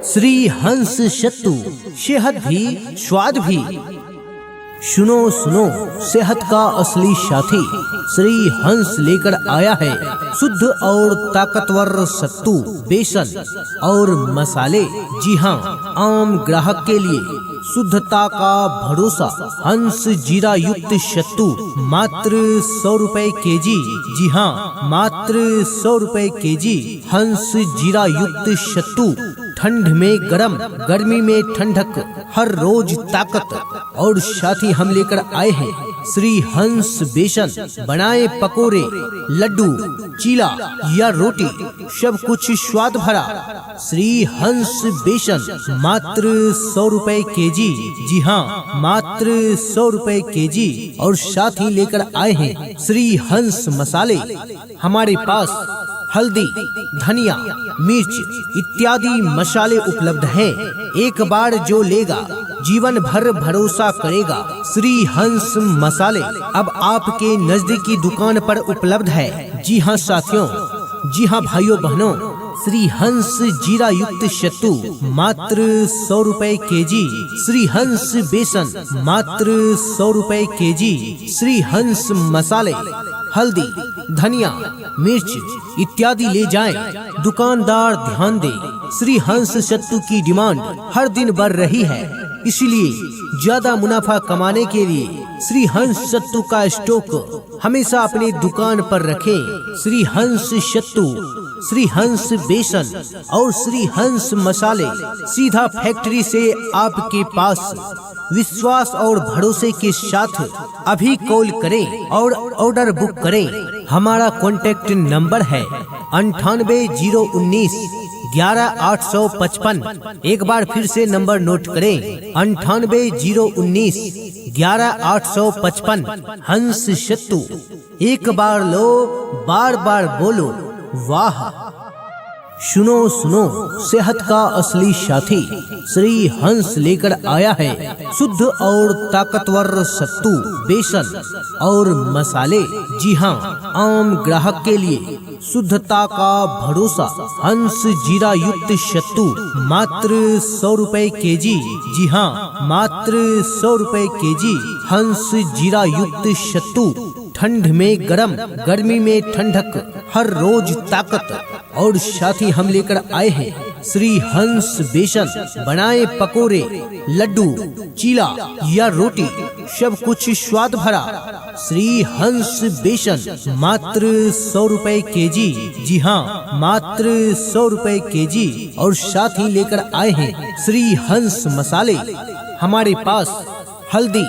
श्री हंस सत्तू, सेहत भी स्वाद भी। सुनो सुनो सेहत का असली साथी, श्री हंस लेकर आया है शुद्ध और ताकतवर सत्तू, बेसन और मसाले। जी हाँ, आम ग्राहक के लिए शुद्धता का भरोसा। हंस जीरा युक्त सत्तू मात्र 100 रुपए केजी। जी हाँ, मात्र 100 रुपए केजी। हंस जीरा युक्त सत्तू, ठंड में गरम, गर्मी में ठंडक, हर रोज ताकत। और साथ ही हम लेकर आए हैं श्री हंस बेसन। बनाए पकोड़े, लड्डू, चीला या रोटी, सब कुछ स्वाद भरा। श्री हंस बेसन मात्र 100 रुपए केजी। जी हाँ, मात्र 100 रुपए केजी। और साथ ही लेकर आए हैं श्री हंस मसाले। हमारे पास हल्दी, धनिया, मिर्च इत्यादि मसाले उपलब्ध हैं। एक बार जो लेगा जीवन भर भरोसा करेगा। श्री हंस मसाले अब आपके नजदीकी दुकान पर उपलब्ध है। जी हाँ साथियों, जी हाँ भाइयों बहनों, श्री हंस जीरा युक्त सत्तू मात्र 100 रुपए केजी। श्री हंस बेसन मात्र 100 रुपए केजी। श्री हंस मसाले, हल्दी, धनिया, मिर्च इत्यादि ले जाएं। दुकानदार ध्यान दे, श्री हंस सत्तू की डिमांड हर दिन बढ़ रही है, इसलिए ज्यादा मुनाफा कमाने के लिए श्री हंस सत्तू का स्टॉक हमेशा अपनी दुकान पर रखें। श्री हंस सत्तू, श्री हंस बेसन और श्री हंस मसाले सीधा फैक्ट्री से आपके पास। विश्वास और भरोसे के साथ अभी कॉल करें और ऑर्डर बुक करें। हमारा कॉन्टैक्ट नंबर है 980191 11855। एक बार फिर से नंबर नोट करें 980191 11855। हंस सत्तू, एक बार लो, बार बार बोलो वाह। सुनो सुनो सेहत का असली साथी, श्री हंस लेकर आया है शुद्ध और ताकतवर सत्तू, बेसन और मसाले। जी हाँ, आम ग्राहक के लिए शुद्धता का भरोसा। हंस जीरा युक्त सत्तू मात्र 100 रुपए केजी। जी हाँ, मात्र 100 रुपए केजी। हंस जीरा युक्त सत्तू, ठंड में गरम, गर्मी में ठंडक, हर रोज ताकत। और साथ ही हम लेकर आए हैं श्री हंस बेसन। बनाए पकोड़े, लड्डू, चीला या रोटी, सब कुछ स्वाद भरा। श्री हंस बेसन मात्र 100 रुपए केजी। जी हाँ, मात्र 100 रुपए केजी। और साथ ही लेकर आए हैं श्री हंस मसाले। हमारे पास हल्दी,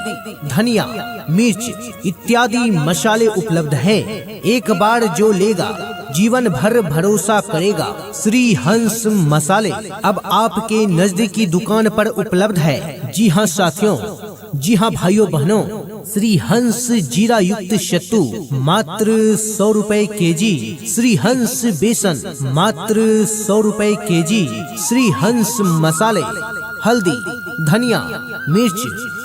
धनिया, मिर्च इत्यादि मसाले उपलब्ध हैं। एक बार जो लेगा जीवन भर भरोसा करेगा। श्री हंस मसाले अब आपके नजदीकी दुकान पर उपलब्ध है। जी हाँ साथियों, जी हाँ भाइयों बहनों, श्री हंस जीरा युक्त सत्तू मात्र 100 रुपए केजी। श्री हंस बेसन मात्र 100 रुपए केजी। श्री हंस मसाले, हल्दी, धनिया, मिर्च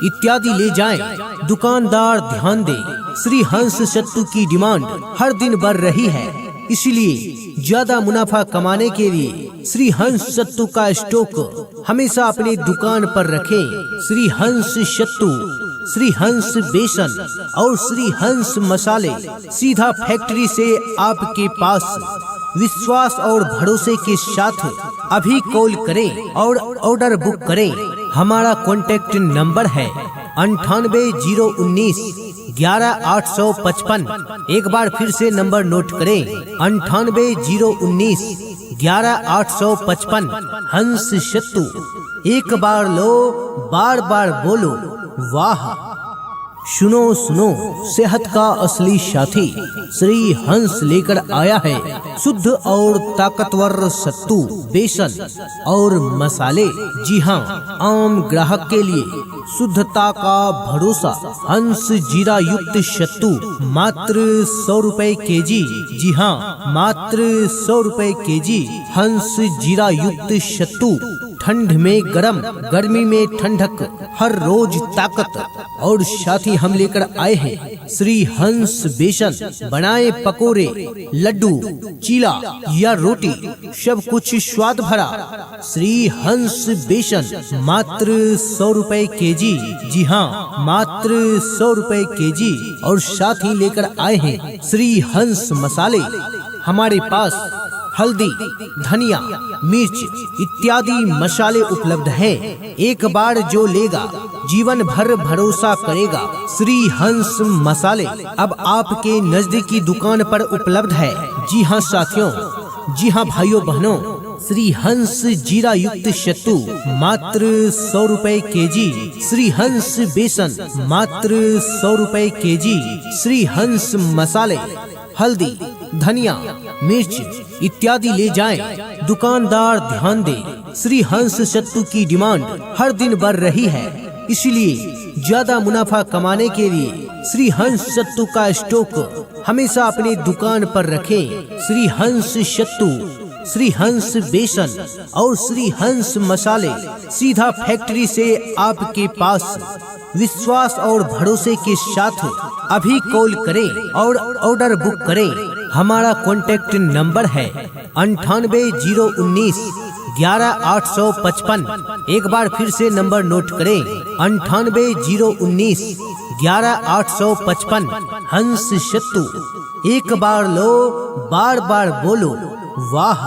इत्यादि ले जाएं। दुकानदार ध्यान दे, श्री हंस सत्तू की डिमांड हर दिन बढ़ रही है, इसलिए ज्यादा मुनाफा कमाने के लिए श्री हंस सत्तू का स्टॉक हमेशा अपनी दुकान पर रखें। श्री हंस सत्तू, श्री हंस बेसन और श्री हंस मसाले सीधा फैक्ट्री से आपके पास। विश्वास और भरोसे के साथ अभी कॉल करें और ऑर्डर बुक करें। हमारा कॉन्टैक्ट नंबर है 980191 11855। एक बार फिर से नंबर नोट करें 980191 11855। हंस सत्तू, एक बार लो, बार बार बोलो वाह। सुनो सुनो सेहत का असली साथी, श्री हंस लेकर आया है शुद्ध और ताकतवर सत्तू, बेसन और मसाले। जी हाँ, आम ग्राहक के लिए शुद्धता का भरोसा। हंस जीरा युक्त सत्तू मात्र 100 रुपए केजी। जी हाँ, मात्र 100 रुपए केजी। हंस जीरा युक्त सत्तू, ठंड में गरम, गर्मी में ठंडक, हर रोज ताकत। और साथ ही हम लेकर आए हैं श्री हंस बेसन, बनाए पकोड़े, लड्डू, चीला या रोटी, सब कुछ स्वाद भरा। श्री हंस बेसन मात्र 100 रुपए केजी। जी हाँ, मात्र 100 रुपए केजी। और साथ ही लेकर आए हैं श्री हंस मसाले। हमारे पास हल्दी, धनिया, मिर्च इत्यादि मसाले उपलब्ध हैं। एक बार जो लेगा जीवन भर भरोसा करेगा। श्री हंस मसाले अब आपके नजदीकी दुकान पर उपलब्ध है। जी हाँ साथियों, जी हाँ भाइयों बहनों, श्री हंस जीरा युक्त सत्तू मात्र 100 रुपए केजी। श्री हंस बेसन मात्र 100 रुपए केजी। श्री हंस मसाले, हल्दी, धनिया, मिर्च इत्यादि ले जाएं। दुकानदार ध्यान दे, श्री हंस सत्तू की डिमांड हर दिन बढ़ रही है, इसलिए ज्यादा मुनाफा कमाने के लिए श्री हंस सत्तू का स्टॉक हमेशा अपने दुकान पर रखें। श्री हंस सत्तू, श्री हंस बेसन और श्री हंस मसाले सीधा फैक्ट्री से आपके पास। विश्वास और भरोसे के साथ अभी कॉल करें और ऑर्डर बुक करें। हमारा कॉन्टैक्ट नंबर है 980191 11855। एक बार फिर से नंबर नोट करें 980191 11855। हंस सत्तू, एक बार लो बार बार बोलो वाह।